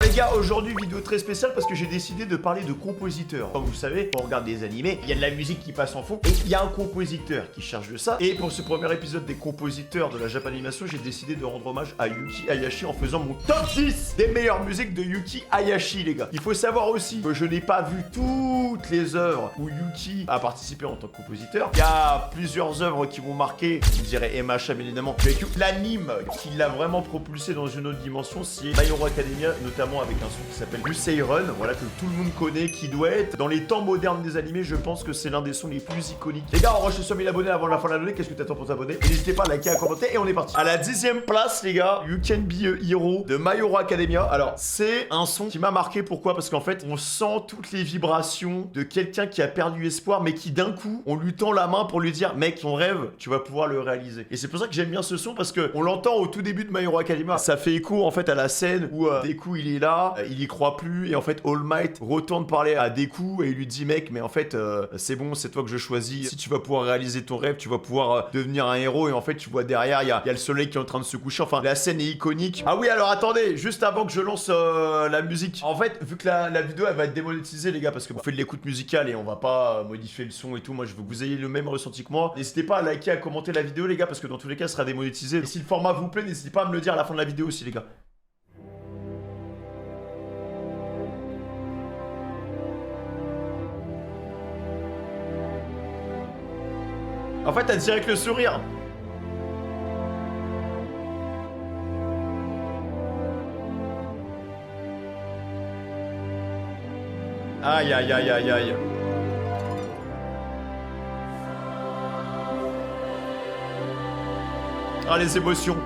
les gars, aujourd'hui vidéo très spéciale parce que j'ai décidé de parler de compositeurs. Comme vous le savez, quand on regarde des animés, il y a de la musique qui passe en fond et il y a un compositeur qui charge de ça. Et pour ce premier épisode des compositeurs de la Japanimation, j'ai décidé de rendre hommage à Yuki Hayashi en faisant mon top 10 des meilleures musiques de Yuki Hayashi, les gars. Il faut savoir aussi que je n'ai pas vu toutes les œuvres où Yuki a participé en tant que compositeur. Il y a plusieurs œuvres qui m'ont marqué, je dirais MHA bien évidemment. L'anime qui l'a vraiment propulsé dans une autre dimension, c'est My Hero Academia, notamment avec un son qui s'appelle Musei Run, voilà, que tout le monde connaît, qui doit être dans les temps modernes des animés. Je pense que c'est l'un des sons les plus iconiques. Les gars, on rush sur 1000 abonnés avant la fin de l'année. Qu'est-ce que t'attends pour t'abonner? Et n'hésitez pas à liker, à commenter, et on est parti. À la 10e place, les gars, You Can Be a Hero de My Hero Academia. Alors, c'est un son qui m'a marqué. Pourquoi? Parce qu'en fait, on sent toutes les vibrations de quelqu'un qui a perdu espoir, mais qui d'un coup, on lui tend la main pour lui dire, mec, ton rêve, tu vas pouvoir le réaliser. Et c'est pour ça que j'aime bien ce son, parce que on l'entend au tout début de My Hero Academia. Ça fait écho en fait à la scène où Deku il est là, il y croit plus, et en fait All Might retourne parler à Deku et il lui dit, mec, mais en fait c'est bon, c'est toi que je choisis. Si tu vas pouvoir réaliser ton rêve, tu vas pouvoir devenir un héros. Et en fait tu vois derrière il y a le soleil qui est en train de se coucher. Enfin, la scène est iconique. Ah oui, alors attendez, juste avant que je lance la musique, en fait, vu que la vidéo elle va être démonétisée, les gars, parce qu'on fait de l'écoute musicale et on va pas modifier le son et tout, moi je veux que vous ayez le même ressenti que moi. N'hésitez pas à liker, à commenter la vidéo, les gars, parce que dans tous les cas, elle sera démonétisée. Et si le format vous plaît, n'hésitez pas à me le dire à la fin de la vidéo aussi, les gars. En fait, t'as direct le sourire. Aïe, aïe, aïe, aïe, aïe. Ah, les émotions.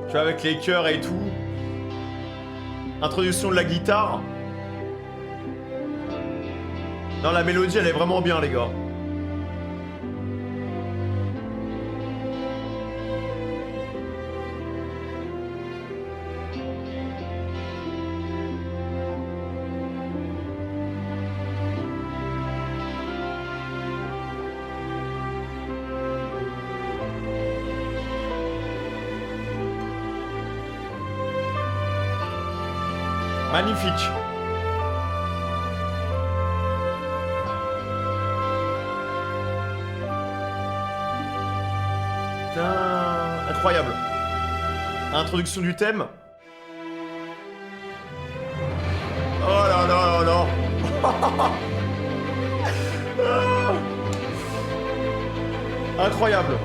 Tu vois, avec les chœurs et tout. Introduction de la guitare. Non, la mélodie, elle est vraiment bien, les gars. Magnifique. Putain, incroyable. Introduction du thème. Oh là là là là. Incroyable.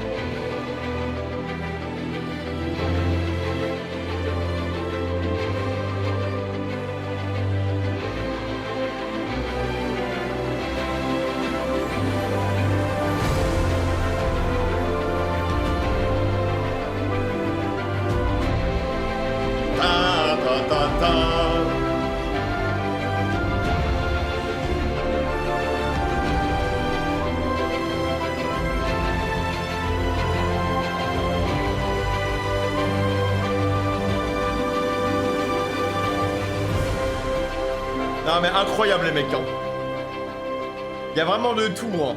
Non mais incroyable les mecs, hein. Il y a vraiment de tout, hein.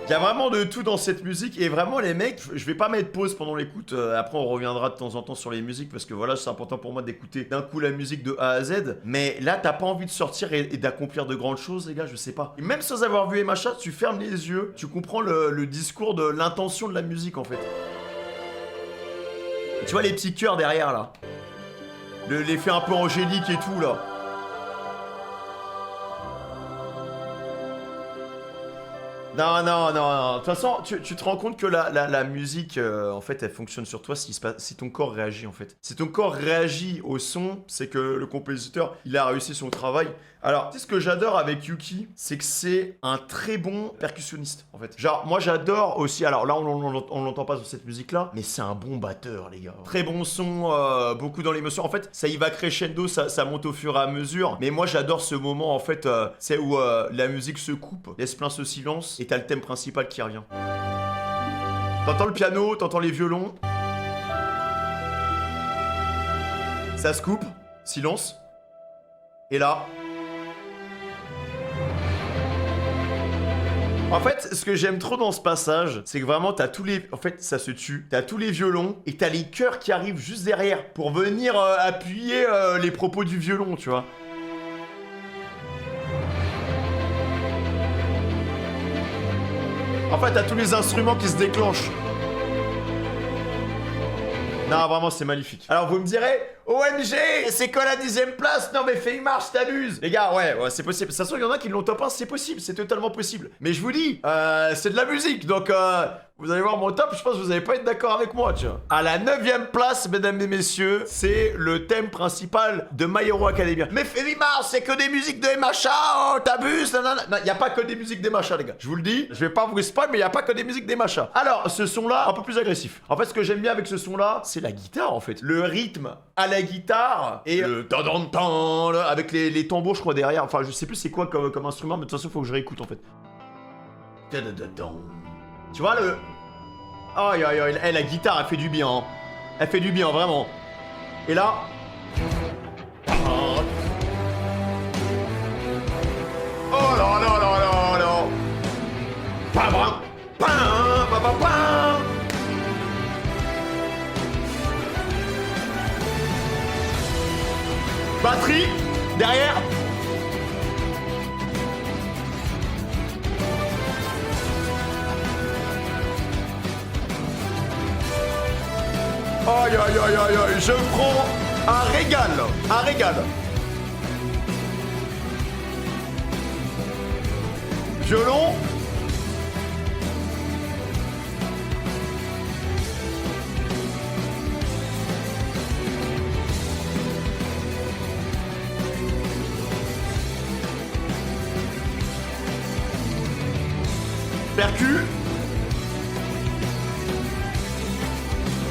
Il y a vraiment de tout dans cette musique et vraiment les mecs, je vais pas mettre pause pendant l'écoute, après on reviendra de temps en temps sur les musiques parce que voilà, c'est important pour moi d'écouter d'un coup la musique de A à Z, mais là t'as pas envie de sortir et d'accomplir de grandes choses, les gars, je sais pas. Et même sans avoir vu MHA, tu fermes les yeux, tu comprends le discours de l'intention de la musique en fait. Tu vois les petits cœurs derrière là, l'effet un peu angélique et tout là. Non, non, non, non. De toute façon, tu te rends compte que la musique, en fait, elle fonctionne sur toi si ton corps réagit, en fait. Si ton corps réagit au son, c'est que le compositeur, il a réussi son travail. Alors, tu sais ce que j'adore avec Yuki, c'est que c'est un très bon percussionniste, en fait. Genre, moi, j'adore aussi, alors là, on l'entend pas sur cette musique-là, mais c'est un bon batteur, les gars. Très bon son, beaucoup dans l'émotion. En fait, ça y va crescendo, ça monte au fur et à mesure. Mais moi, j'adore ce moment, en fait, c'est où la musique se coupe, laisse plein ce silence, et t'as le thème principal qui revient. T'entends le piano, t'entends les violons. Ça se coupe. Silence. Et là... En fait, ce que j'aime trop dans ce passage, c'est que vraiment t'as tous les... En fait, ça se tue. T'as tous les violons et t'as les chœurs qui arrivent juste derrière pour venir appuyer les propos du violon, tu vois. En fait, t'as tous les instruments qui se déclenchent. Non, vraiment, c'est magnifique. Alors, vous me direz, OMG, c'est quoi la 10ème place? Non, mais fais une marche, t'abuses. Les gars, ouais, c'est possible. Ça se trouve, il y en a qui l'ont top 1, c'est possible, c'est totalement possible. Mais je vous dis, c'est de la musique, donc vous allez voir mon top, je pense que vous allez pas être d'accord avec moi, tu vois. À la 9ème place, mesdames et messieurs, c'est le thème principal de My Hero Academia. Mais Févimar, c'est que des musiques de MHA, oh, t'abuses, nanana. Non, y a pas que des musiques des MHA, les gars. Je vous le dis, je vais pas vous spoil, mais y a pas que des musiques des MHA. Alors, ce son-là, un peu plus agressif. En fait, ce que j'aime bien avec ce son-là, c'est la guitare, en fait. Le rythme à la guitare et le tan avec les tambours, je crois, derrière. Enfin, je sais plus c'est quoi comme instrument, mais de toute façon, faut que je réécoute, en fait. Tu vois le... Aïe aïe aïe, la guitare elle fait du bien, hein. Elle fait du bien, vraiment. Et là... Oh là là là là là. Pam pam pam pam pam. Batterie derrière. Aïe aïe aïe aïe aïe, je prends un régal, un régal. Violon. Percu.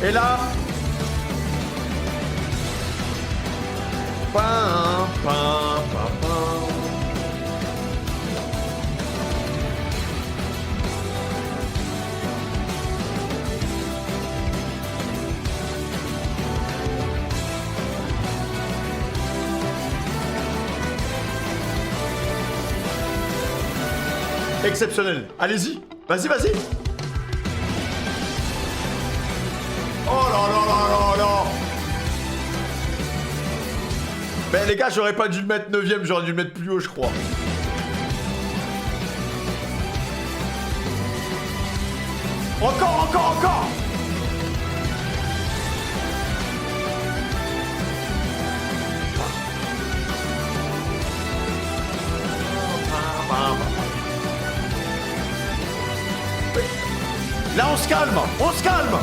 Et là... Pam, pam, pam, pam. Exceptionnel. Allez-y. Vas-y, vas-y. Oh là là là là là. Mais les gars, j'aurais pas dû le mettre 9ème, j'aurais dû le mettre plus haut, je crois. Encore, encore, encore. Là, on se calme, on se calme.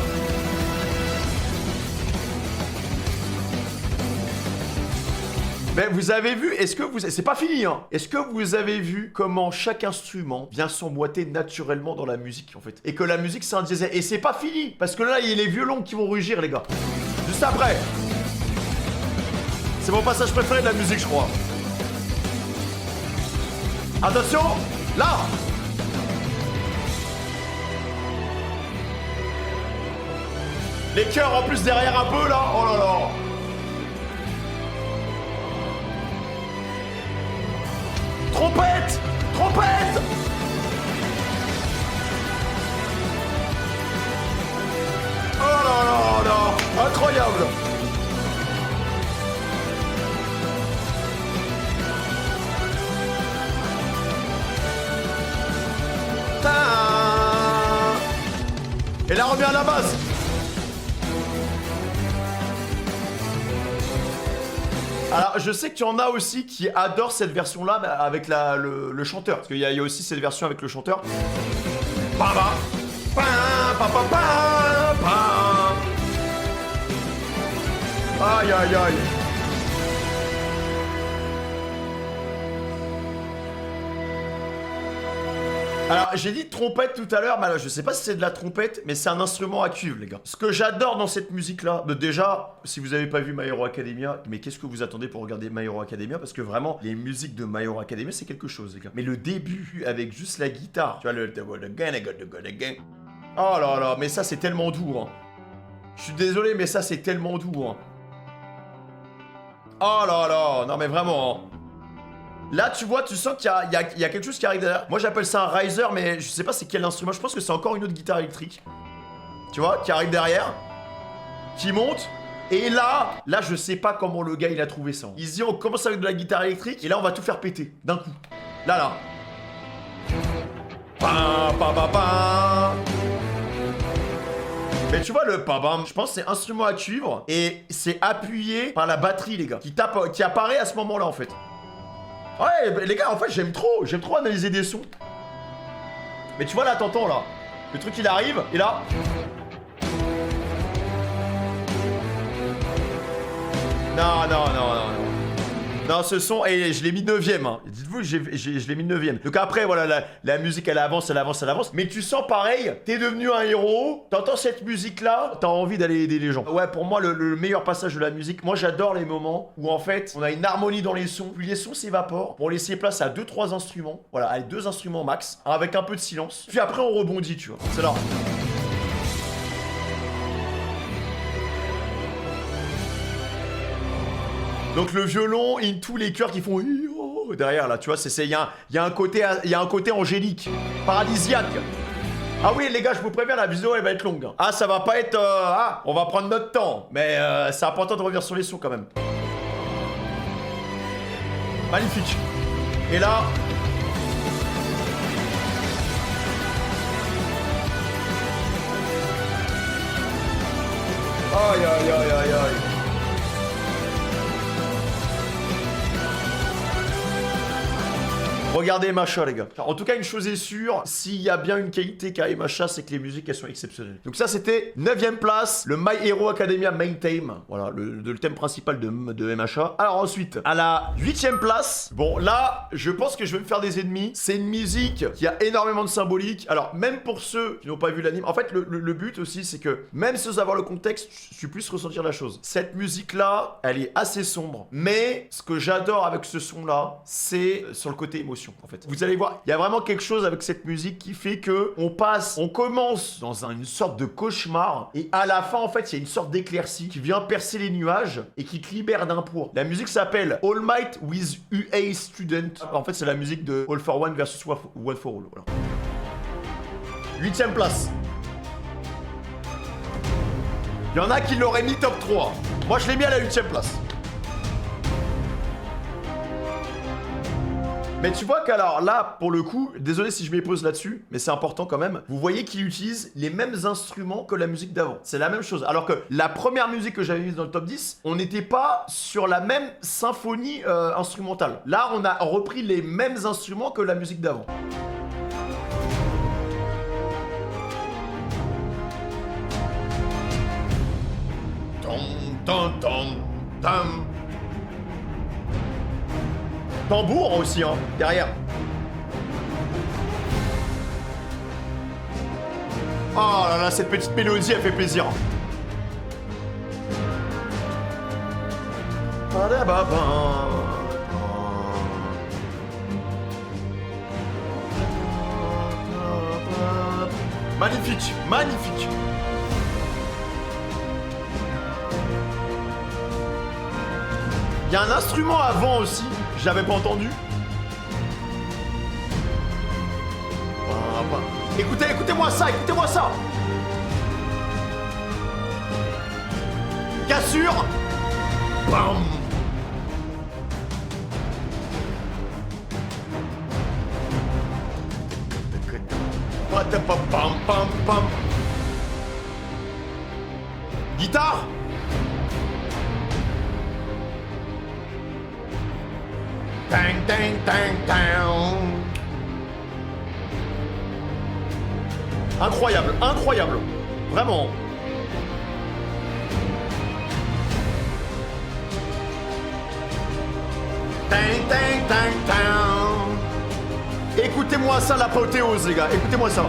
Mais vous avez vu, est-ce que vous... C'est pas fini, hein. Est-ce que vous avez vu comment chaque instrument vient s'emboîter naturellement dans la musique, en fait? Et que la musique, c'est un diesel. Et c'est pas fini, parce que là, il y a les violons qui vont rugir, les gars. Juste après. C'est mon passage préféré de la musique, je crois. Attention, là. Les chœurs en plus derrière un peu, là. Oh là là. Trompette! Trompette! Oh là là là! Incroyable! Et là, revient à la base! Alors, je sais qu'il y en a aussi qui adorent cette version-là avec le chanteur. Parce qu'il y a aussi cette version avec le chanteur. Baba, pam, pam, pam, pam, pam. Aïe, aïe, aïe. Alors, j'ai dit trompette tout à l'heure, mais alors, je sais pas si c'est de la trompette, mais c'est un instrument à cuivre, les gars. Ce que j'adore dans cette musique-là, déjà, si vous avez pas vu My Hero Academia, mais qu'est-ce que vous attendez pour regarder My Hero Academia? Parce que vraiment, les musiques de My Hero Academia, c'est quelque chose, les gars. Mais le début, avec juste la guitare, tu vois, le again, Oh là là, mais ça c'est tellement doux. Hein. Je suis désolé, mais ça c'est tellement doux. Hein. Oh là là, non mais vraiment. Hein. Là, tu vois, tu sens qu'il y a quelque chose qui arrive derrière. Moi, j'appelle ça un riser, mais je sais pas c'est quel instrument. Je pense que c'est encore une autre guitare électrique. Tu vois, qui arrive derrière, qui monte. Et là, je sais pas comment le gars il a trouvé ça. Il se dit, on commence avec de la guitare électrique, et là, on va tout faire péter d'un coup. Là. Pa pa pa pa. Mais tu vois le pam, je pense que c'est instrument à cuivre et c'est appuyé par la batterie les gars, qui apparaît à ce moment-là en fait. Ouais les gars en fait j'aime trop analyser des sons. Mais tu vois là t'entends là, le truc il arrive et là. Non. Non, ce son, et je l'ai mis 9ème. Hein. Dites-vous, je l'ai mis 9ème. Donc après, voilà, la musique, elle avance. Mais tu sens pareil, t'es devenu un héros, t'entends cette musique-là, t'as envie d'aller aider les gens. Ouais, pour moi, le meilleur passage de la musique, moi j'adore les moments où en fait, on a une harmonie dans les sons, puis les sons s'évaporent pour laisser place à 2-3 instruments. Voilà, allez, 2 instruments max, avec un peu de silence. Puis après, on rebondit, tu vois. C'est là. Donc le violon, tous les chœurs qui font derrière là, tu vois, il y a un côté angélique, paradisiaque. Ah oui les gars, je vous préviens, la vidéo elle va être longue. Ah ça va pas être, on va prendre notre temps, mais c'est important de revenir sur les sons quand même. Magnifique. Et là. Aïe. Regardez Emacha les gars. En tout cas une chose est sûre, s'il y a bien une qualité qu'a Emacha, c'est que les musiques elles sont exceptionnelles. Donc ça c'était 9ème place, le My Hero Academia Main Theme. Voilà, le thème principal de Emacha. Alors ensuite, à la 8ème place, bon là, je pense que je vais me faire des ennemis. C'est une musique qui a énormément de symbolique. Alors même pour ceux qui n'ont pas vu l'anime, en fait le but aussi c'est que même sans avoir le contexte, tu puisses ressentir la chose. Cette musique là, elle est assez sombre. Mais ce que j'adore avec ce son là, c'est sur le côté émotion. En fait. Vous allez voir, il y a vraiment quelque chose avec cette musique qui fait que on commence dans une sorte de cauchemar et à la fin en fait il y a une sorte d'éclaircie qui vient percer les nuages et qui te libère d'un poids. La musique s'appelle All Might with UA Student. En fait c'est la musique de All for One versus One for All. Voilà. 8ème place. Il y en a qui l'auraient mis top 3. Moi je l'ai mis à la 8ème place. Mais tu vois qu'alors là, pour le coup, désolé si je m'épose là-dessus, mais c'est important quand même, vous voyez qu'il utilise les mêmes instruments que la musique d'avant. C'est la même chose. Alors que la première musique que j'avais mise dans le top 10, on n'était pas sur la même symphonie instrumentale. Là, on a repris les mêmes instruments que la musique d'avant. Tambour aussi, hein, derrière. Oh là là, cette petite mélodie, elle fait plaisir. Magnifique, magnifique. Il y a un instrument avant aussi, je l'avais pas entendu. Écoutez-moi ça, écoutez-moi ça. Cassure. Bam. Guitare. Tang, tang, tang, tang. Incroyable, incroyable. Vraiment. Tang, tang, tang, tang. Écoutez-moi ça, l'apothéose, les gars. Écoutez-moi ça.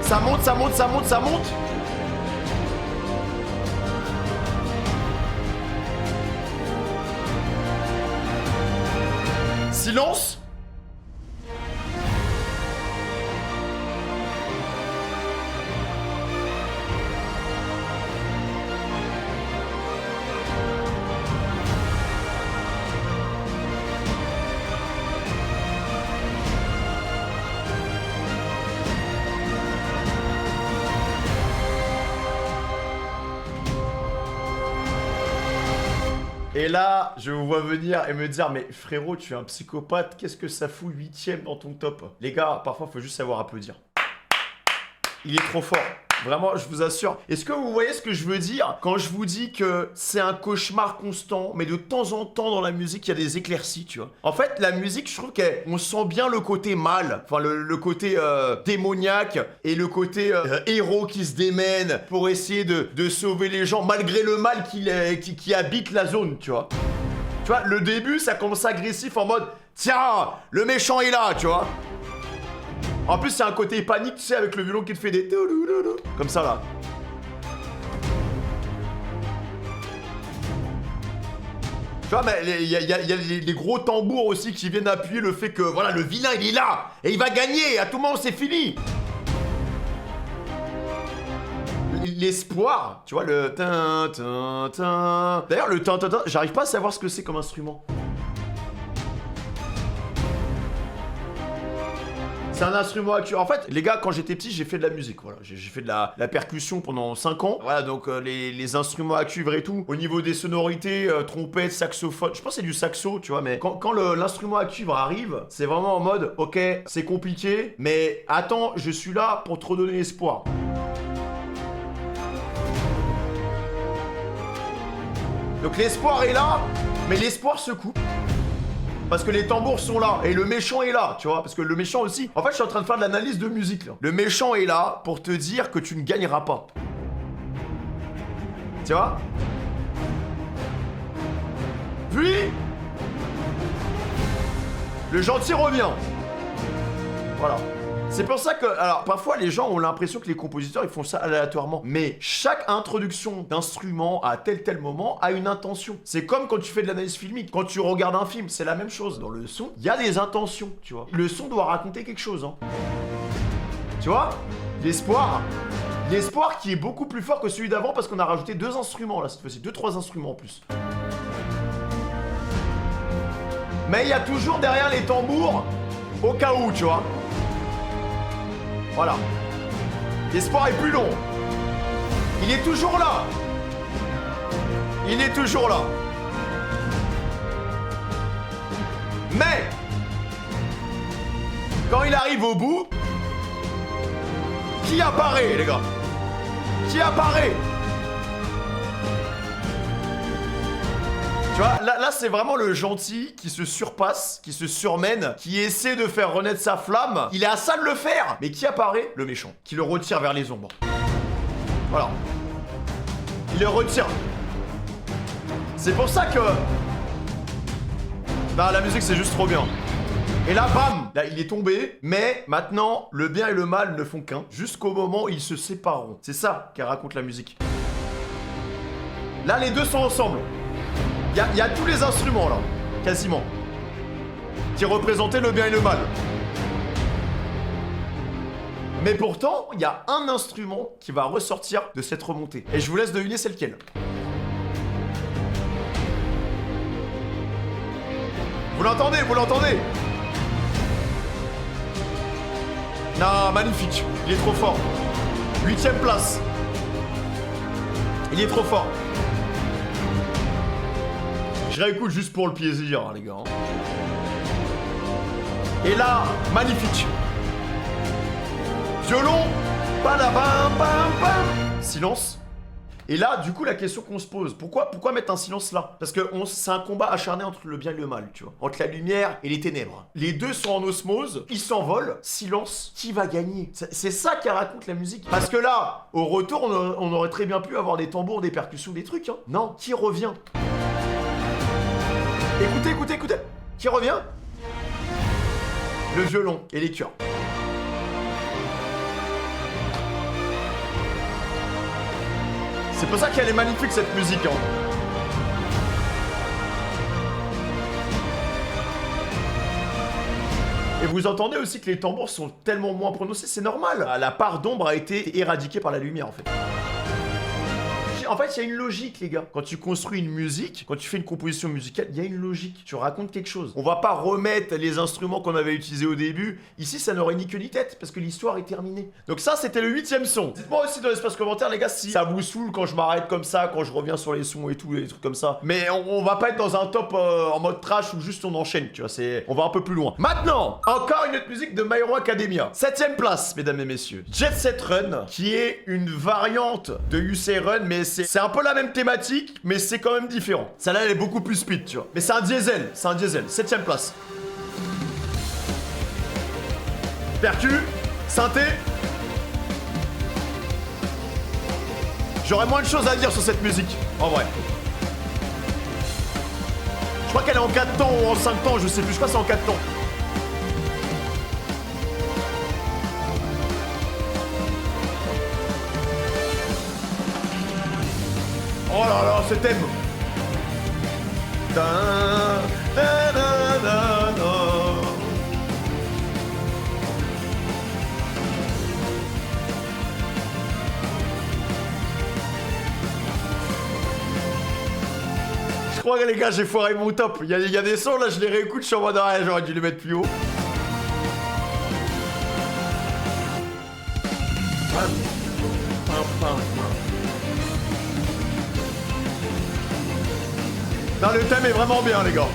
Ça monte, ça monte, ça monte, ça monte. Silence. Et là, je vous vois venir et me dire, mais frérot, tu es un psychopathe, qu'est-ce que ça fout 8ème dans ton top? Les gars, parfois, faut juste savoir applaudir. Il est trop fort. Vraiment, je vous assure. Est-ce que vous voyez ce que je veux dire quand je vous dis que c'est un cauchemar constant, mais de temps en temps dans la musique, il y a des éclaircies, tu vois. En fait, la musique, je trouve qu'on sent bien le côté mal, enfin le côté démoniaque et le côté héros qui se démène pour essayer de sauver les gens malgré le mal qui habite la zone, tu vois. Tu vois, le début, ça commence agressif en mode « Tiens, le méchant est là », tu vois. En plus, c'est un côté panique, tu sais, avec le violon qui te fait des... Comme ça, là. Tu vois, mais il y a les gros tambours aussi qui viennent appuyer le fait que, voilà, le vilain, il est là. Et il va gagner. À tout moment, c'est fini. L'espoir, tu vois, le... D'ailleurs, le... J'arrive pas à savoir ce que c'est comme instrument. C'est un instrument à cuir. En fait, les gars, quand j'étais petit, j'ai fait de la musique. Voilà, j'ai fait de la percussion pendant 5 ans. Voilà, donc les instruments à cuivre et tout. Au niveau des sonorités, trompette, saxophone. Je pense que c'est du saxo, tu vois. Mais quand l'instrument à cuivre arrive, c'est vraiment en mode, ok, c'est compliqué, mais attends, je suis là pour te redonner espoir. Donc l'espoir est là, mais l'espoir se coupe. Parce que les tambours sont là, et le méchant est là, tu vois. Parce que le méchant aussi... En fait, je suis en train de faire de l'analyse de musique, là. Le méchant est là pour te dire que tu ne gagneras pas. Tu vois? Puis... le gentil revient. Voilà. C'est pour ça que, alors, parfois les gens ont l'impression que les compositeurs ils font ça aléatoirement. Mais chaque introduction d'instrument à tel moment a une intention. C'est comme quand tu fais de l'analyse filmique. Quand tu regardes un film, c'est la même chose. Dans le son, il y a des intentions, tu vois. Le son doit raconter quelque chose, hein. Tu vois? L'espoir. L'espoir qui est beaucoup plus fort que celui d'avant parce qu'on a rajouté 2 instruments là cette fois-ci. 2-3 instruments en plus. Mais il y a toujours derrière les tambours au cas où, tu vois. Voilà. L'espoir est plus long. Il est toujours là. Il est toujours là. Mais quand il arrive au bout, qui apparaît, les gars? Qui apparaît? Tu vois, là c'est vraiment le gentil qui se surpasse, qui se surmène, qui essaie de faire renaître sa flamme. Il est à ça de le faire. Mais qui apparaît? Le méchant, qui le retire vers les ombres. Voilà. Il le retire. C'est pour ça que... bah, la musique c'est juste trop bien. Et là, bam! Là, il est tombé, mais maintenant, le bien et le mal ne font qu'un, jusqu'au moment où ils se sépareront. C'est ça qu'elle raconte la musique. Là, les deux sont ensemble. Il y a tous les instruments, là, quasiment, qui représentaient le bien et le mal. Mais pourtant, il y a un instrument qui va ressortir de cette remontée. Et je vous laisse deviner c'est lequel. Vous l'entendez? Vous l'entendez? Non, magnifique. Il est trop fort. 8ème place. Il est trop fort. Je réécoute juste pour le plaisir, hein, les gars. Et là, magnifique. Violon. Padabam, bam, bam. Silence. Et là, du coup, la question qu'on se pose, pourquoi mettre un silence là? Parce que c'est un combat acharné entre le bien et le mal, tu vois. Entre la lumière et les ténèbres. Les deux sont en osmose, ils s'envolent. Silence, qui va gagner? C'est ça qui raconte la musique. Parce que là, au retour, on aurait très bien pu avoir des tambours, des percussions, des trucs, hein. Non, qui revient? Écoutez, écoutez, écoutez. Qui revient? Le violon et les chœurs. C'est pour ça qu'elle est magnifique cette musique, hein. Et vous entendez aussi que les tambours sont tellement moins prononcés, c'est normal. La part d'ombre a été éradiquée par la lumière en fait. logique. En fait, il y a une logique, les gars. Quand tu construis une musique, quand tu fais une composition musicale, il y a une logique. Tu racontes quelque chose. On va pas remettre les instruments qu'on avait utilisés au début. Ici, ça n'aurait ni queue ni tête parce que l'histoire est terminée. Donc ça, c'était le 8e son. Dites-moi aussi dans l'espace commentaire, les gars, si ça vous saoule quand je m'arrête comme ça, quand je reviens sur les sons et tout, les trucs comme ça. Mais on va pas être dans un top en mode trash où juste on enchaîne, tu vois. On va un peu plus loin. Maintenant, encore une autre musique de My Hero Academia. 7e place, mesdames et messieurs. Jet Set Run, qui est une variante de Yusei Run, mais c'est un peu la même thématique, mais c'est quand même différent. Celle-là, elle est beaucoup plus speed, tu vois. Mais c'est un diesel, 7e place. Percu, synthé. J'aurais moins de choses à dire sur cette musique, en vrai. Je crois qu'elle est en 4 temps ou en 5 temps, je sais plus, je crois que c'est en 4 temps. Oh là là, ce thème. Je crois que les gars, j'ai foiré mon top. Il y a des sons là, je les réécoute, je suis en mode ah, j'aurais dû les mettre plus haut. Non, le thème est vraiment bien, les gars.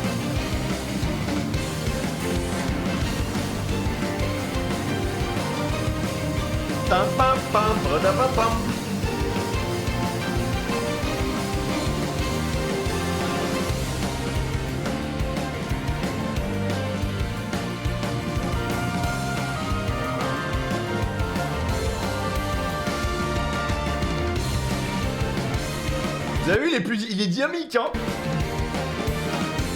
Vous avez vu, il est dynamique, hein.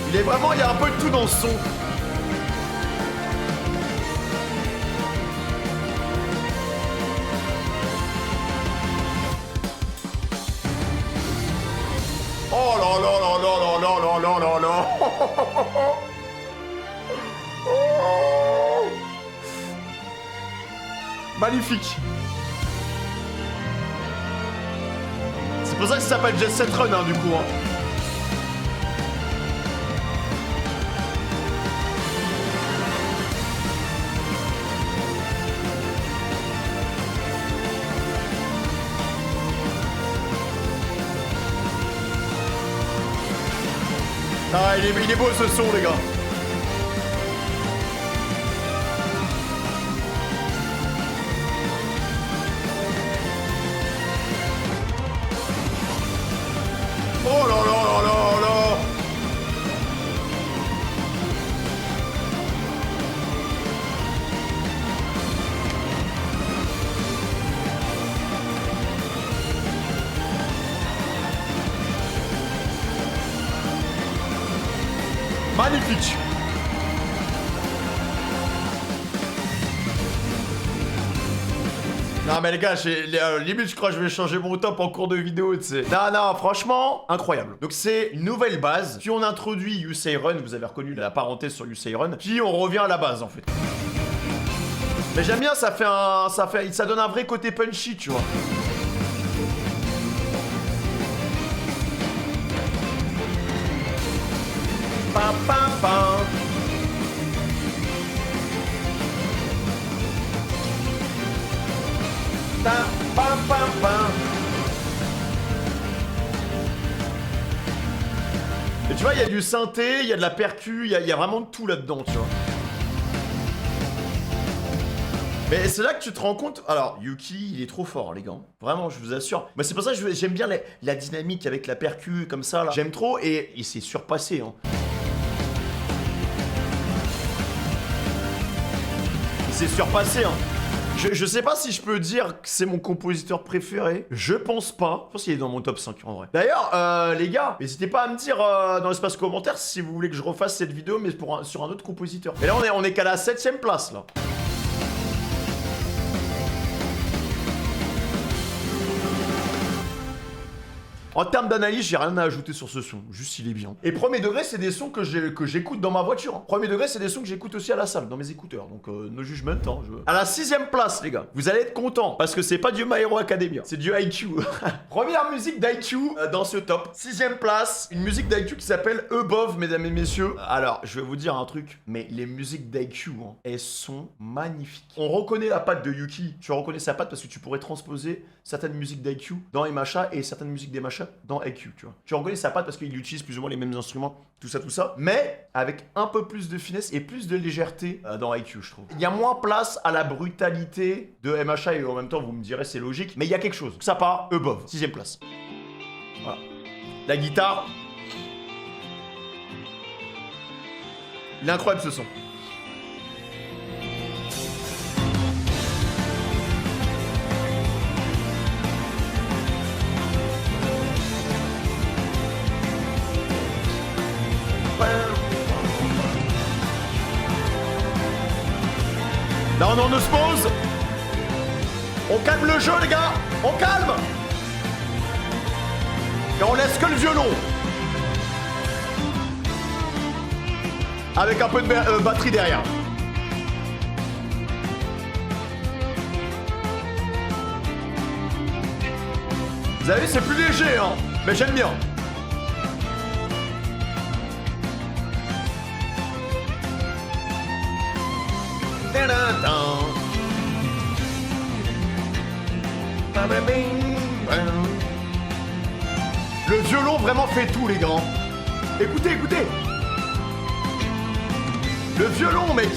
Il est vraiment, il y a un peu de tout dans ce son. Oh là là là là là là là là là. Oh. Magnifique. C'est pour ça que ça s'appelle Jet Set Run, hein, du coup. Hein. Ah, il est beau ce son, les gars. Oh là là là là là. Magnifique. Non mais les gars, limite je crois que je vais changer mon top en cours de vidéo, tu sais. Non, non, franchement, incroyable. Donc c'est une nouvelle base, puis on introduit Yusei Run, vous avez reconnu la parenthèse sur Yusei Run, puis on revient à la base en fait. Mais j'aime bien, ça donne un vrai côté punchy, tu vois. Pam pam pam. Pam pam pam. Et tu vois, il y a du synthé, il y a de la percu, il y a vraiment de tout là-dedans, tu vois. Mais c'est là que tu te rends compte. Alors, Yuki, il est trop fort, les gars. Vraiment, je vous assure. Mais c'est pour ça que j'aime bien la dynamique avec la percu, comme ça, là. J'aime trop, et il s'est surpassé, hein. Il s'est surpassé, hein. Je sais pas si je peux dire que c'est mon compositeur préféré. Je pense pas. Je pense qu'il est dans mon top 5 en vrai. D'ailleurs, les gars, n'hésitez pas à me dire dans l'espace commentaire si vous voulez que je refasse cette vidéo, mais sur un autre compositeur. Et là, on est qu'à la 7ème place, là. En termes d'analyse, j'ai rien à ajouter sur ce son. Juste, il est bien. Et premier degré, c'est des sons que j'écoute dans ma voiture. Premier degré, c'est des sons que j'écoute aussi à la salle, dans mes écouteurs. Donc, no jugement. Hein, À la 6ème place, les gars. Vous allez être contents. Parce que c'est pas du My Hero Academia. C'est du IQ. Première musique d'IQ dans ce top. 6ème place. Une musique d'IQ qui s'appelle Above, mesdames et messieurs. Alors, je vais vous dire un truc. Mais les musiques d'IQ, hein, elles sont magnifiques. On reconnaît la patte de Yuki. Tu reconnais sa patte parce que tu pourrais transposer certaines musiques d'IQ dans MHA et certaines musiques d'MHA dans IQ, tu vois. Tu reconnais sa patte parce qu'il utilise plus ou moins les mêmes instruments, tout ça. Mais avec un peu plus de finesse et plus de légèreté dans IQ, je trouve. Il y a moins place à la brutalité de MHA et en même temps, vous me direz, c'est logique. Mais il y a quelque chose. Ça part, Above, 6ème place. Voilà. La guitare. Il est incroyable ce son. Là on est en osmose. On calme le jeu les gars. On calme. Et on laisse que le violon. Avec un peu de batterie derrière. Vous avez vu, c'est plus léger, hein. Mais j'aime bien. Le violon vraiment fait tout, les gars. Écoutez, écoutez. Le violon, mec.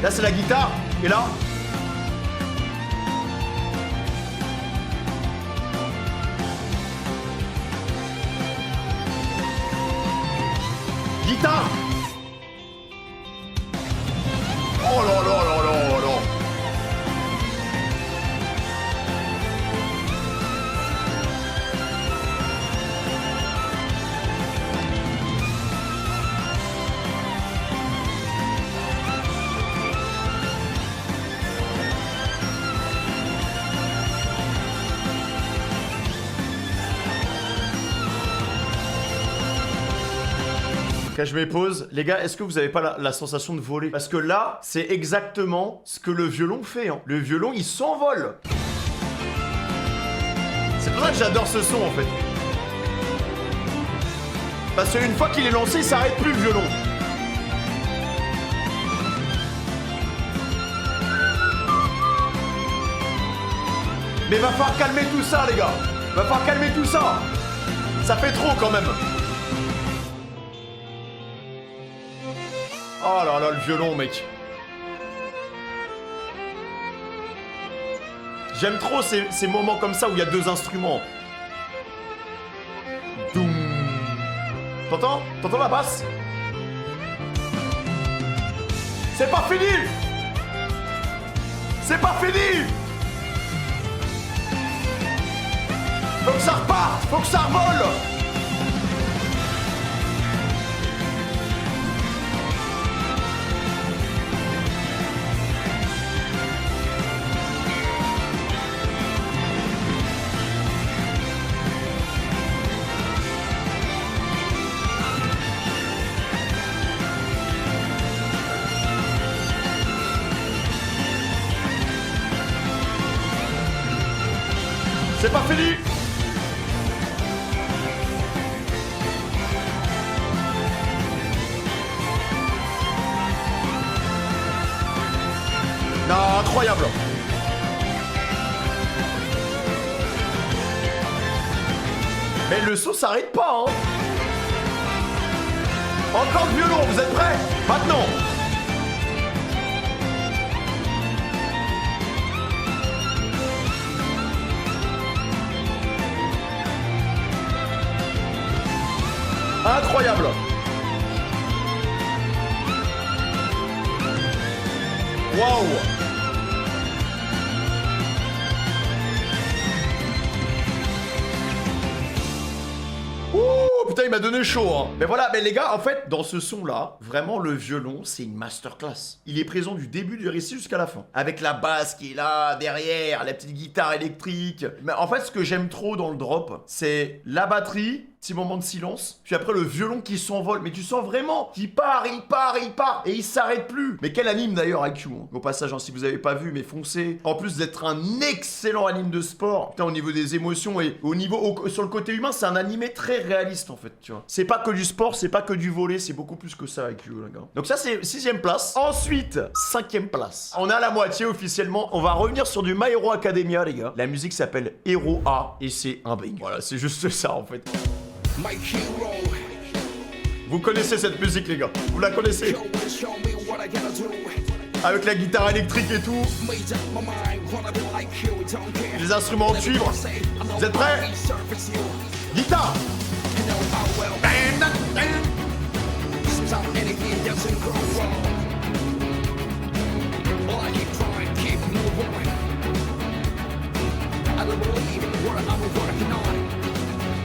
Là, c'est la guitare. Et là... guitare. Oh là là là là là. Ok, je me pose. Les gars, est-ce que vous avez pas la sensation de voler? Parce que là, c'est exactement ce que le violon fait. Hein. Le violon, il s'envole. C'est pour ça que j'adore ce son, en fait. Parce qu'une fois qu'il est lancé, il s'arrête plus, le violon. Mais va falloir calmer tout ça, les gars. Va falloir calmer tout ça. Ça fait trop, quand même. Oh là là, le violon, mec. J'aime trop ces moments comme ça où il y a deux instruments. Doum. T'entends? T'entends la basse? C'est pas fini! C'est pas fini! Faut que ça reparte! Faut que ça revole! C'est pas fini! Non, incroyable! Mais le saut s'arrête pas, hein! Encore le violon, vous êtes prêts? Maintenant! Incroyable! Waouh! Ouh, putain, il m'a donné chaud, hein. Mais voilà, mais les gars, en fait, dans ce son-là, vraiment, le violon, c'est une masterclass. Il est présent du début du récit jusqu'à la fin. Avec la basse qui est là, derrière, la petite guitare électrique. Mais en fait, ce que j'aime trop dans le drop, c'est la batterie, petit moment de silence, puis après le violon qui s'envole, mais tu sens vraiment qu'il part, et il s'arrête plus. Mais quel anime d'ailleurs IQ, hein. Au passage, hein, si vous avez pas vu, mais foncez. En plus d'être un excellent anime de sport, putain, au niveau des émotions et sur le côté humain, c'est un animé très réaliste en fait, tu vois. C'est pas que du sport, c'est pas que du volley, c'est beaucoup plus que ça IQ, les gars. Donc ça c'est 6ème place. Ensuite, 5ème place. On a la moitié officiellement, on va revenir sur du My Hero Academia, les gars. La musique s'appelle Hero A et c'est un bang. Voilà, c'est juste ça en fait. My hero. Vous connaissez cette musique les gars, vous la connaissez. Avec la guitare électrique et tout. Les instruments en cuivre. Vous êtes prêts? Guitare.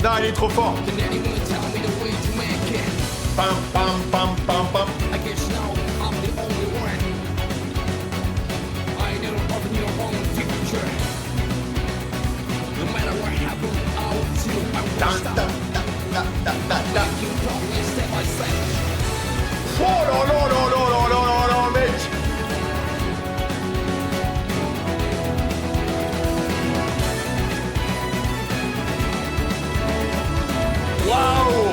Non, il est trop fort. Pam, pam, pam, pam, pam. Oh là là là là là là là, mec. Waouh.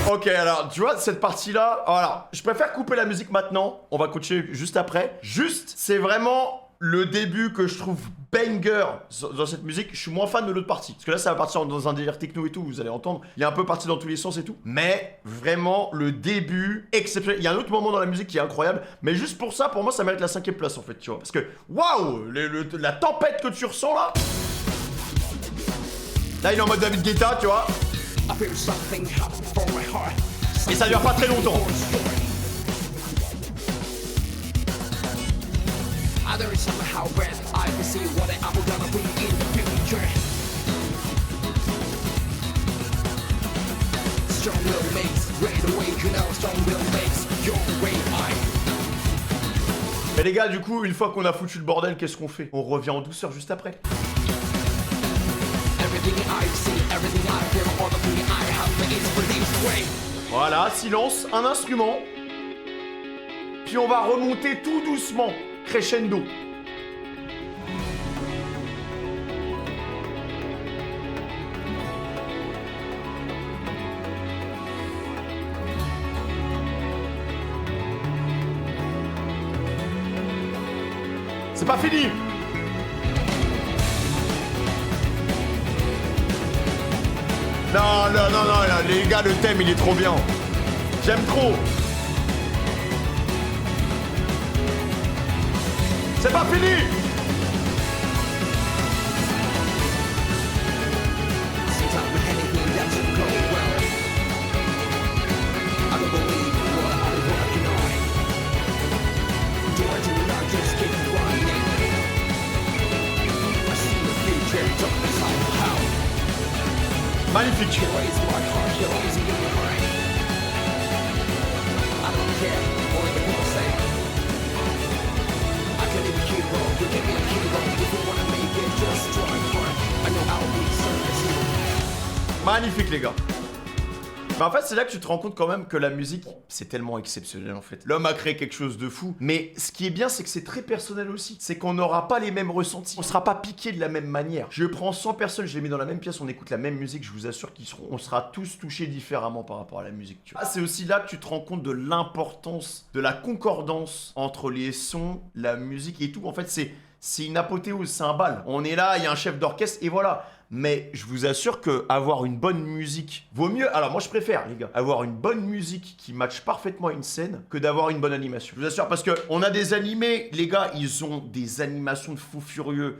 Ok, alors, tu vois, cette partie-là... Alors, je préfère couper la musique maintenant. On va continuer juste après. Juste, c'est vraiment le début que je trouve banger dans cette musique. Je suis moins fan de l'autre partie. Parce que là, ça va partir dans un délire techno et tout, vous allez entendre. Il est un peu parti dans tous les sens et tout. Mais, vraiment, le début, exceptionnel. Il y a un autre moment dans la musique qui est incroyable. Mais juste pour ça, pour moi, ça mérite la 5ème place, en fait, tu vois. Parce que, waouh, la tempête que tu ressens, là. Là, il est en mode David Guetta, tu vois. Et ça dure pas très longtemps. Mais les gars, du coup, une fois qu'on a foutu le bordel, qu'est-ce qu'on fait? On revient en douceur juste après. Voilà, silence, un instrument. Puis on va remonter tout doucement, crescendo. C'est pas fini. Non, non, non, non, les gars, le thème, il est trop bien. J'aime trop. C'est pas fini. Magnifique. Magnifique les gars. Mais en fait, c'est là que tu te rends compte quand même que la musique, c'est tellement exceptionnel en fait. L'homme a créé quelque chose de fou. Mais ce qui est bien, c'est que c'est très personnel aussi. C'est qu'on n'aura pas les mêmes ressentis. On sera pas piqué de la même manière. Je prends 100 personnes, je les mets dans la même pièce, on écoute la même musique, je vous assure on sera tous touchés différemment par rapport à la musique. Tu vois. Ah, c'est aussi là que tu te rends compte de l'importance, de la concordance entre les sons, la musique et tout. En fait, c'est une apothéose, c'est un bal. On est là, il y a un chef d'orchestre et voilà. Mais je vous assure que avoir une bonne musique vaut mieux. Alors moi je préfère les gars avoir une bonne musique qui matche parfaitement une scène que d'avoir une bonne animation. Je vous assure parce que on a des animés, les gars, ils ont des animations de fous furieux.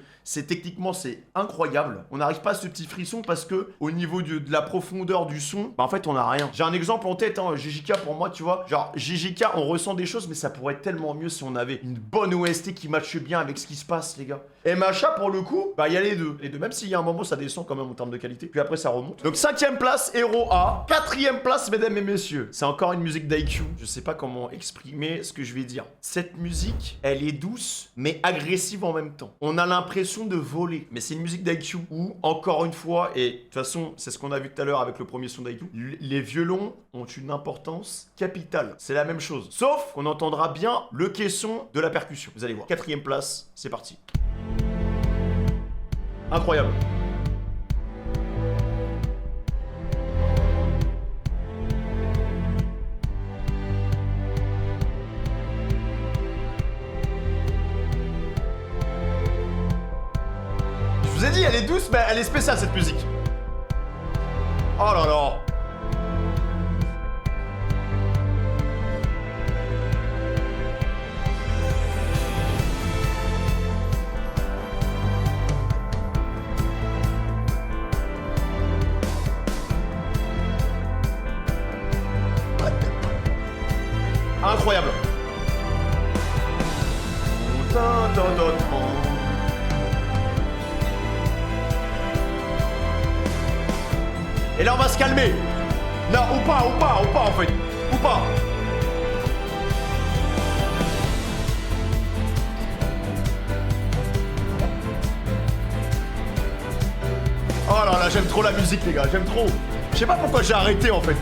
Techniquement c'est incroyable. On n'arrive pas à ce petit frisson parce que au niveau de la profondeur du son, bah en fait on a rien. J'ai un exemple en tête, hein, JJK pour moi, tu vois. Genre JJK, on ressent des choses, mais ça pourrait être tellement mieux si on avait une bonne OST qui matche bien avec ce qui se passe, les gars. Et MHA pour le coup, bah il y a les deux. Les deux, même s'il y a un moment ça ça descend quand même en termes de qualité. Puis après, ça remonte. Donc 5ème place, Hero A. 4ème place, mesdames et messieurs. C'est encore une musique d'IQ. Je sais pas comment exprimer ce que je vais dire. Cette musique, elle est douce, mais agressive en même temps. On a l'impression de voler. Mais c'est une musique d'IQ où, encore une fois, et de toute façon, c'est ce qu'on a vu tout à l'heure avec le premier son d'IQ, les violons ont une importance capitale. C'est la même chose. Sauf qu'on entendra bien le caisson de la percussion. Vous allez voir. 4ème place, c'est parti. Incroyable. Je vous ai dit, elle est douce, mais elle est spéciale cette musique. Oh là là. Incroyable. Et là on va se calmer. Non, ou pas en fait. Ou pas. Oh là là, j'aime trop la musique les gars, j'aime trop. Je sais pas pourquoi j'ai arrêté en fait.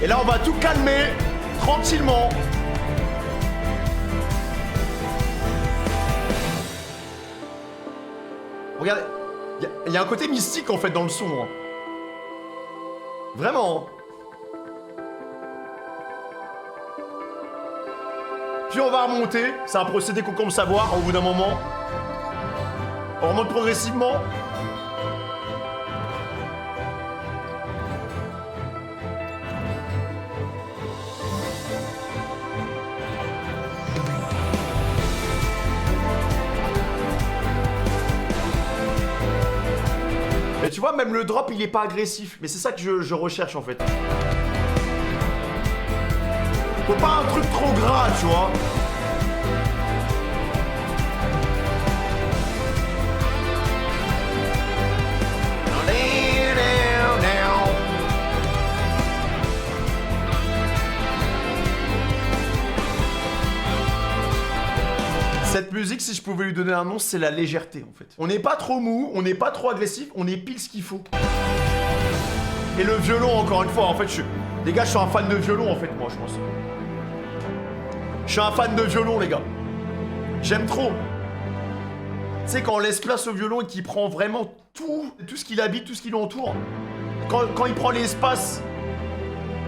Et là, on va tout calmer, tranquillement. Regardez, il y a un côté mystique en fait dans le son. Hein. Vraiment. Puis on va remonter. C'est un procédé qu'on commence à voir au bout d'un moment. On remonte progressivement. Mais tu vois, même le drop, il est pas agressif. Mais c'est ça que je recherche, en fait. Faut pas un truc trop gras, tu vois. Cette musique, si je pouvais lui donner un nom, c'est la légèreté en fait. On n'est pas trop mou, on n'est pas trop agressif, on est pile ce qu'il faut. Et le violon, encore une fois, en fait, les gars, je suis un fan de violon en fait, moi, je pense. Je suis un fan de violon, les gars. J'aime trop. Tu sais, quand on laisse place au violon et qu'il prend vraiment tout ce qui l'habite, tout ce qui l'entoure. Quand il prend l'espace.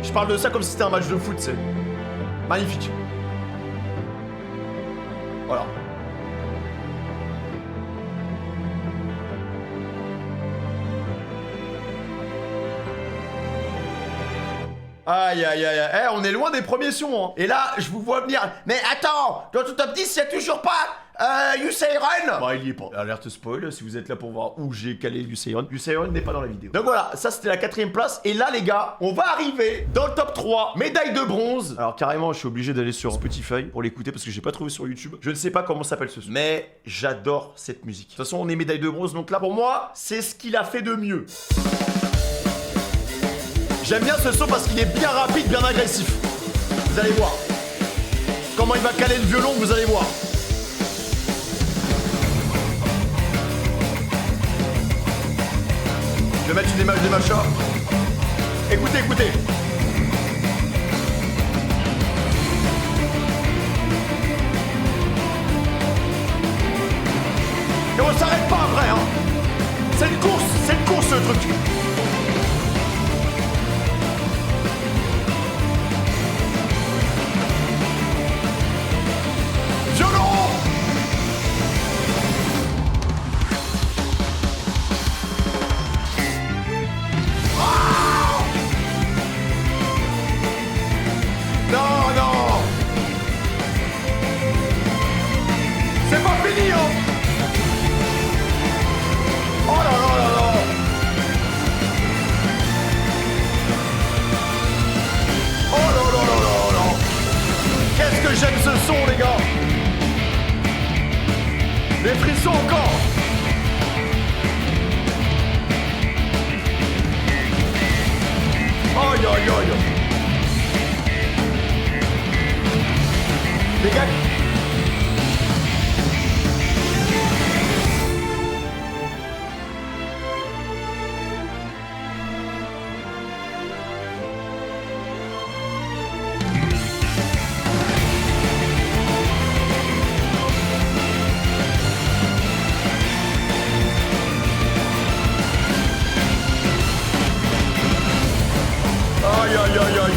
Je parle de ça comme si c'était un match de foot, c'est magnifique. Voilà. Aïe aïe aïe aïe. Eh, on est loin des premiers sons, hein. Et là, je vous vois venir. Mais attends, dans ton top 10, il y a toujours pas Yuseiron. Bah, il y est pas. Alerte spoil, si vous êtes là pour voir où j'ai calé Yuseiron. Yuseiron n'est pas dans la vidéo. Donc voilà, ça c'était la 4ème place. Et là, les gars, on va arriver dans le top 3. Médaille de bronze. Alors carrément, je suis obligé d'aller sur Spotify pour l'écouter parce que j'ai pas trouvé sur YouTube. Je ne sais pas comment s'appelle ce son. Mais j'adore cette musique. De toute façon, on est médaille de bronze. Donc là, pour moi, c'est ce qu'il a fait de mieux. J'aime bien ce son parce qu'il est bien rapide, bien agressif. Vous allez voir. Comment il va caler le violon, vous allez voir. Je vais mettre une image des machins. Écoutez, écoutez. Et on s'arrête pas après, hein. C'est une course le truc. C'est pas fini, hein. Oh là là là là.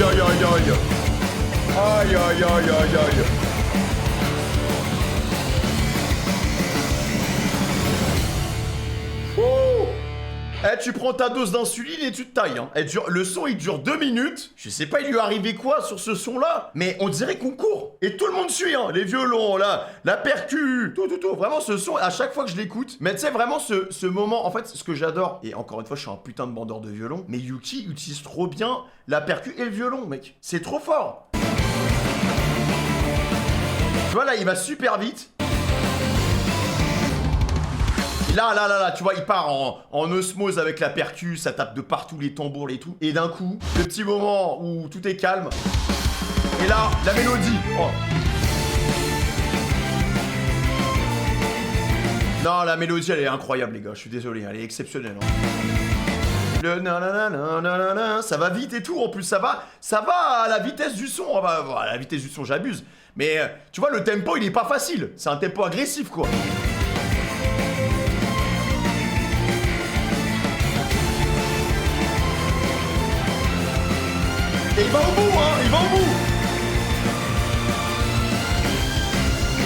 aïe aïe aïe aïe. Aïe aïe aïe aïe aïe. Oh. Eh, tu prends ta dose d'insuline et tu te tailles, hein. Le son, il dure 2 minutes. Je sais pas, il lui est arrivé quoi sur ce son-là, mais on dirait qu'on court. Et tout le monde suit, hein. Les violons, là, la percu, tout. Vraiment, ce son, à chaque fois que je l'écoute. Mais tu sais, vraiment, ce moment, en fait, ce que j'adore, et encore une fois, je suis un putain de bandeur de violon, mais Yuki utilise trop bien la percu et le violon, mec. C'est trop fort. Tu vois, là, il va super vite. Là, tu vois, il part en osmose avec la percu, ça tape de partout les tambours et tout. Et d'un coup, le petit moment où tout est calme. Et là, la mélodie. Oh. Non, la mélodie, elle est incroyable, les gars. Je suis désolé, elle est exceptionnelle. Hein. Le nanana, ça va vite et tout. En plus, ça va à la vitesse du son. À la vitesse du son, j'abuse. Mais tu vois, le tempo, il est pas facile. C'est un tempo agressif, quoi. Et il va au bout, hein, il va au bout.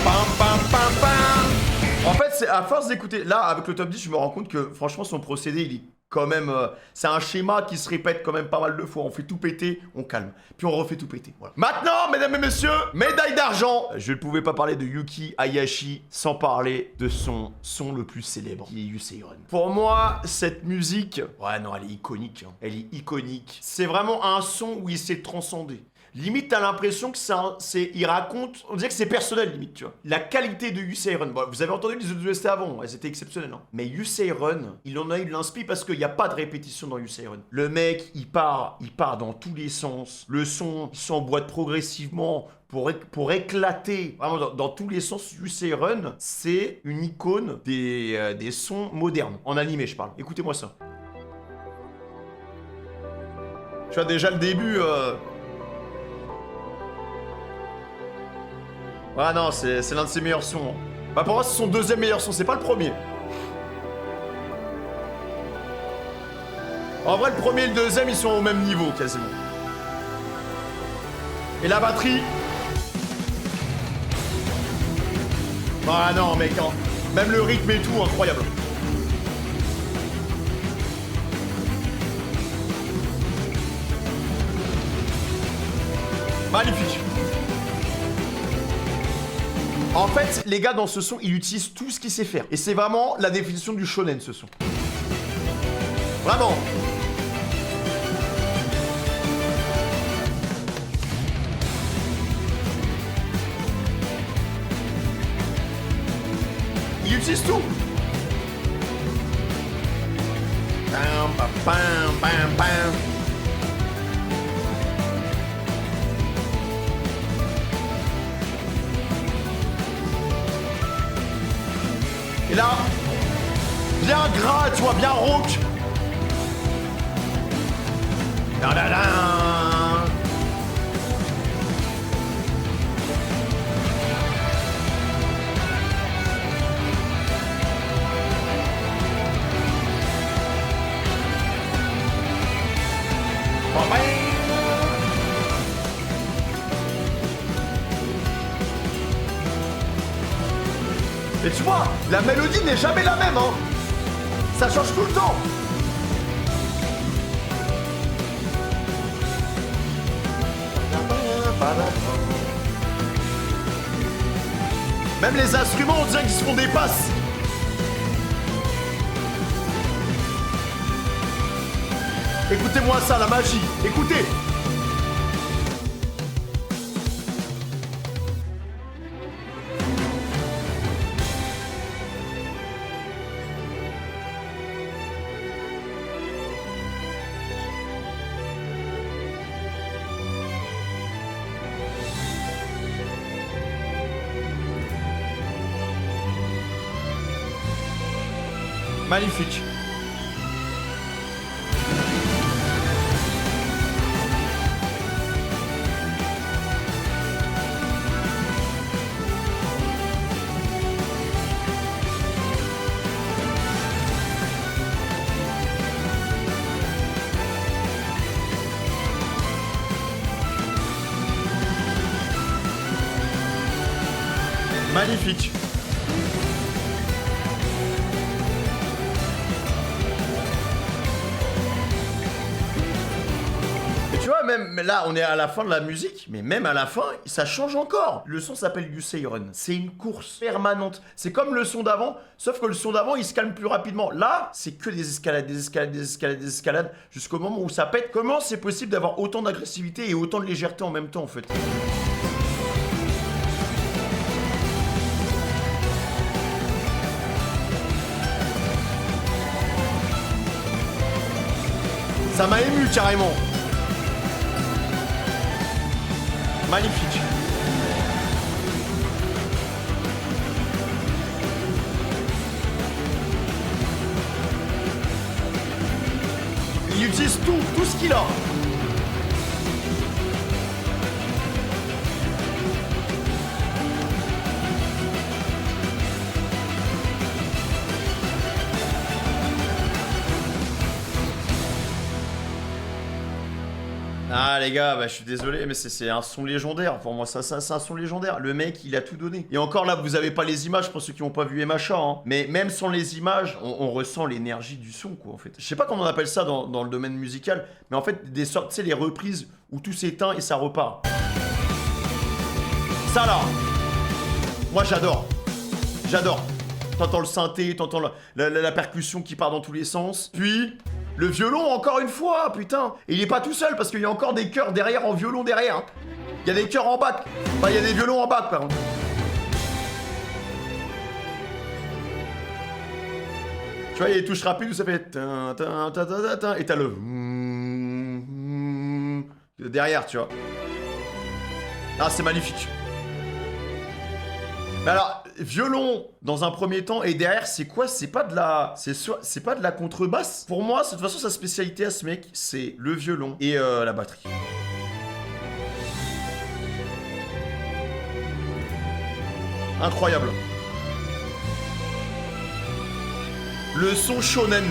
Pam, pam, pam, pam. En fait, c'est à force d'écouter, là, avec le top 10, je me rends compte que, franchement, son procédé, il est quand même... c'est un schéma qui se répète quand même pas mal de fois. On fait tout péter, on calme. Puis on refait tout péter, voilà. Maintenant, mesdames et messieurs, médaille d'argent. Je ne pouvais pas parler de Yuki Hayashi sans parler de son son le plus célèbre, qui est Yusei Run. Pour moi, cette musique... Ouais, non, elle est iconique. Hein. Elle est iconique. C'est vraiment un son où il s'est transcendé. Limite, t'as l'impression que il raconte, on dirait que c'est personnel, limite, tu vois. La qualité de Yusei Run, bon, vous avez entendu les autres OST avant, elles étaient exceptionnelles, hein. Mais Yusei Run, il en a eu de l'inspi parce qu'il n'y a pas de répétition dans Yusei Run. Le mec, il part dans tous les sens. Le son, il s'emboîte progressivement pour éclater. Vraiment, dans tous les sens, Yusei Run, c'est une icône des sons modernes. En animé, je parle. Écoutez-moi ça. Tu vois, déjà le début... Ah non, c'est l'un de ses meilleurs sons. Hein. Bah pour moi, c'est son deuxième meilleur son, c'est pas le premier. En vrai, le premier et le deuxième, ils sont au même niveau, quasiment. Et la batterie. Ah non, mec, hein. Même le rythme et tout, incroyable. Magnifique. En fait, les gars, dans ce son, il utilise tout ce qu'il sait faire. Et c'est vraiment la définition du shonen, ce son. Vraiment. Il utilise tout. Pam, pam, pam, pam, pam. Et là, bien gras, tu vois, bien rock. Da da da. Et tu vois, la mélodie n'est jamais la même, hein. Ça change tout le temps. Même les instruments, on dirait qu'ils se font des passes. Écoutez-moi ça, la magie. Écoutez. Magnifique. Magnifique. Et tu vois, même là, on est à la fin de la musique, mais même à la fin, ça change encore. Le son s'appelle You Say Run. C'est une course permanente. C'est comme le son d'avant, sauf que le son d'avant, il se calme plus rapidement. Là, c'est que des escalades, des escalades, des escalades, des escalades, jusqu'au moment où ça pète. Comment c'est possible d'avoir autant d'agressivité et autant de légèreté en même temps, en fait? Ça m'a ému carrément. Magnifique. Il utilise tout ce qu'il a. Ah les gars, bah, je suis désolé, mais c'est un son légendaire. Pour moi, ça c'est un son légendaire. Le mec, il a tout donné. Et encore là, vous avez pas les images pour ceux qui n'ont pas vu Emacha, hein. Mais même sans les images, on ressent l'énergie du son, quoi, en fait. Je sais pas comment on appelle ça dans le domaine musical, mais en fait, des sortes, tu sais, les reprises où tout s'éteint et ça repart. Ça là, moi j'adore. J'adore. T'entends le synthé, t'entends la percussion qui part dans tous les sens. Puis, le violon encore une fois, putain. Et il est pas tout seul parce qu'il y a encore des chœurs derrière en violon derrière. Hein. Il y a des chœurs en bac. Enfin, il y a des violons en bac, par contre. Tu vois, il y a des touches rapides où ça fait... Et t'as le... derrière, tu vois. Ah, c'est magnifique. Mais alors, violon dans un premier temps et derrière, c'est quoi? C'est pas de la, c'est pas de la contrebasse. Pour moi, de toute façon, sa spécialité à ce mec, c'est le violon et la batterie. Incroyable. Le son shonen.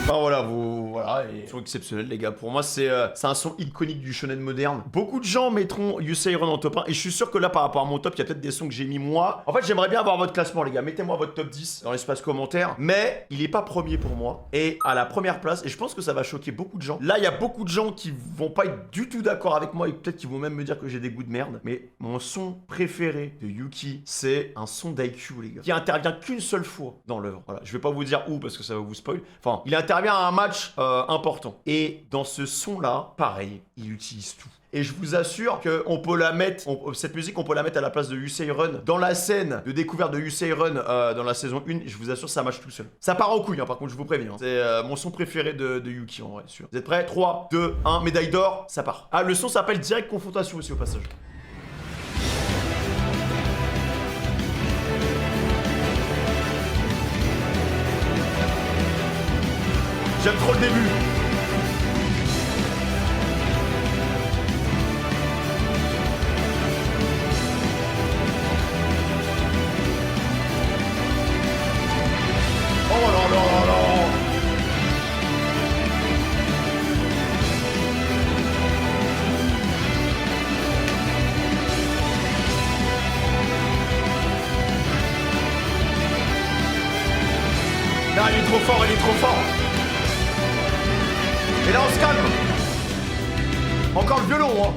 Enfin voilà, voilà, et son exceptionnel les gars. Pour moi c'est un son iconique du shonen moderne. Beaucoup de gens mettront You Say Run en top 1 et je suis sûr que là par rapport à mon top, il y a peut-être des sons que j'ai mis moi. En fait j'aimerais bien avoir votre classement les gars, mettez-moi votre top 10 dans l'espace commentaire. Mais il est pas premier pour moi et à la première place, et je pense que ça va choquer beaucoup de gens. Là il y a beaucoup de gens qui vont pas être du tout d'accord avec moi et peut-être qu'ils vont même me dire que j'ai des goûts de merde. Mais mon son préféré de Yuki, c'est un son d'IQ les gars, qui intervient qu'une seule fois dans l'œuvre. Voilà, je vais pas vous dire où parce que ça va vous spoil. Enfin, il intervient à un match important. Et dans ce son-là, pareil, il utilise tout. Et je vous assure qu'on peut la mettre, cette musique, on peut la mettre à la place de You Say Run dans la scène de découverte de You Say Run dans la saison 1. Et je vous assure, ça marche tout seul. Ça part en couille, hein, par contre, je vous préviens. Hein. C'est mon son préféré de Yuki, en vrai, sûr. Vous êtes prêts? 3, 2, 1, médaille d'or, ça part. Ah, le son s'appelle Direct Confrontation aussi, au passage. J'aime trop le début. Oh là là là là. Là, il est trop fort, il est trop fort. Et là on se calme. Encore le violon hein.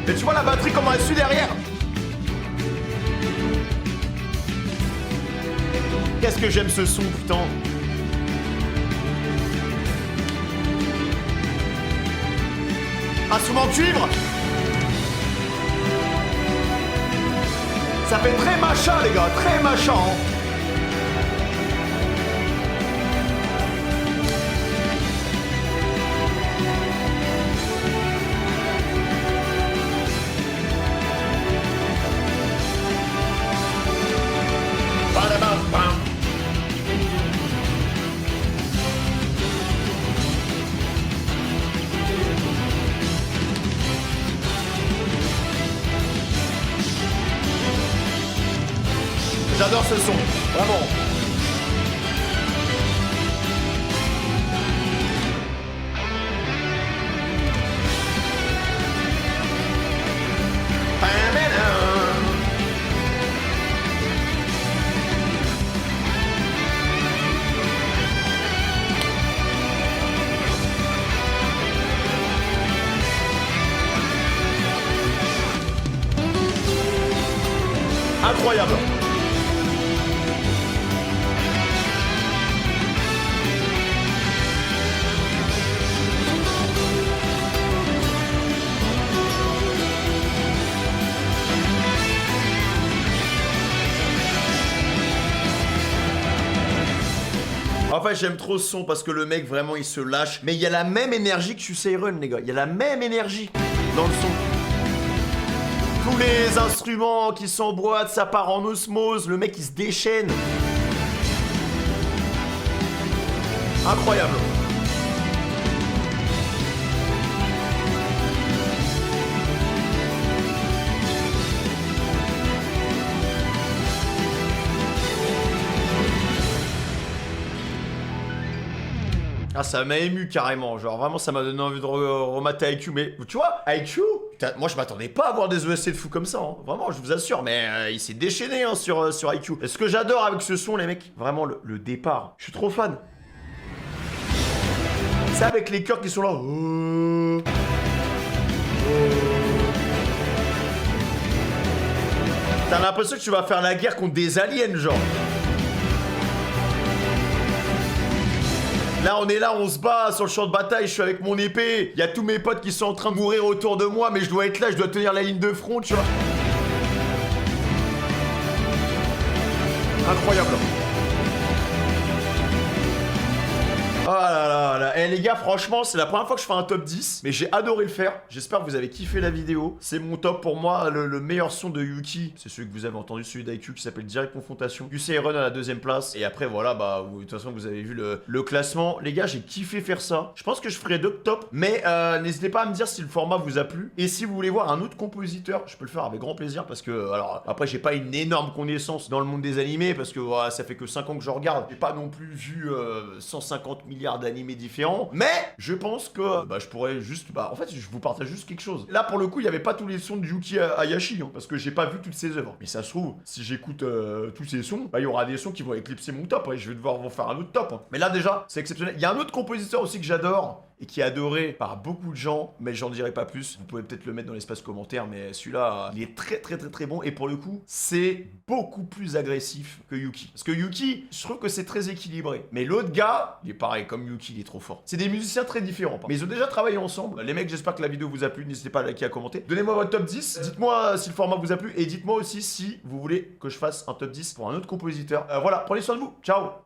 Et tu vois la batterie comment elle suit derrière. Qu'est-ce que j'aime ce son putain. Instrument de cuivre. Ça fait très machin les gars, très machin hein. J'adore ce son, vraiment. incroyable. Enfin, j'aime trop ce son parce que le mec vraiment il se lâche. Mais il y a la même énergie que Suicide Run, les gars. Il y a la même énergie dans le son. Tous les instruments qui s'emboîtent, ça part en osmose. Le mec il se déchaîne. Incroyable. Ah, ça m'a ému carrément, genre vraiment ça m'a donné envie de remater IQ, mais tu vois, IQ, putain, moi je m'attendais pas à voir des OST de fou comme ça, hein. Vraiment, je vous assure, mais il s'est déchaîné hein, sur IQ. Et ce que j'adore avec ce son, les mecs, vraiment le départ, je suis trop fan. C'est avec les chœurs qui sont là. T'as l'impression que tu vas faire la guerre contre des aliens, genre. Là, on est là, on se bat sur le champ de bataille, je suis avec mon épée. Il y a tous mes potes qui sont en train de mourir autour de moi, mais je dois être là, je dois tenir la ligne de front, tu vois. Incroyable. Oh là là là. Eh les gars, franchement, c'est la première fois que je fais un top 10, mais j'ai adoré le faire. J'espère que vous avez kiffé la vidéo. C'est mon top pour moi, le meilleur son de Yuki. C'est celui que vous avez entendu, celui d'IQ qui s'appelle Direct Confrontation. UC Run à la deuxième place. Et après, voilà, bah, de toute façon, vous avez vu le classement. Les gars, j'ai kiffé faire ça. Je pense que je ferai d'autres tops, mais n'hésitez pas à me dire si le format vous a plu. Et si vous voulez voir un autre compositeur, je peux le faire avec grand plaisir parce que, alors, après, j'ai pas une énorme connaissance dans le monde des animés parce que voilà, ça fait que 5 ans que je regarde. J'ai pas non plus vu 150 milliards d'animés différents, mais je pense que bah, je pourrais juste, bah, en fait, je vous partage juste quelque chose. Là, pour le coup, il y avait pas tous les sons de Yuki Hayashi, hein, parce que j'ai pas vu toutes ses œuvres. Mais ça se trouve, si j'écoute tous ces sons, bah, il y aura des sons qui vont éclipser mon top, et je vais devoir vous faire un autre top. Hein. Mais là, déjà, c'est exceptionnel. Il y a un autre compositeur aussi que j'adore, et qui est adoré par beaucoup de gens, mais j'en dirai pas plus. Vous pouvez peut-être le mettre dans l'espace commentaire, mais celui-là, il est très bon, et pour le coup, c'est beaucoup plus agressif que Yuki. Parce que Yuki, je trouve que c'est très équilibré. Mais l'autre gars, il est pareil, comme Yuki, il est trop fort. C'est des musiciens très différents, mais ils ont déjà travaillé ensemble. Les mecs, j'espère que la vidéo vous a plu, n'hésitez pas à liker, à commenter. Donnez-moi votre top 10, dites-moi si le format vous a plu, et dites-moi aussi si vous voulez que je fasse un top 10 pour un autre compositeur. Voilà, prenez soin de vous, ciao.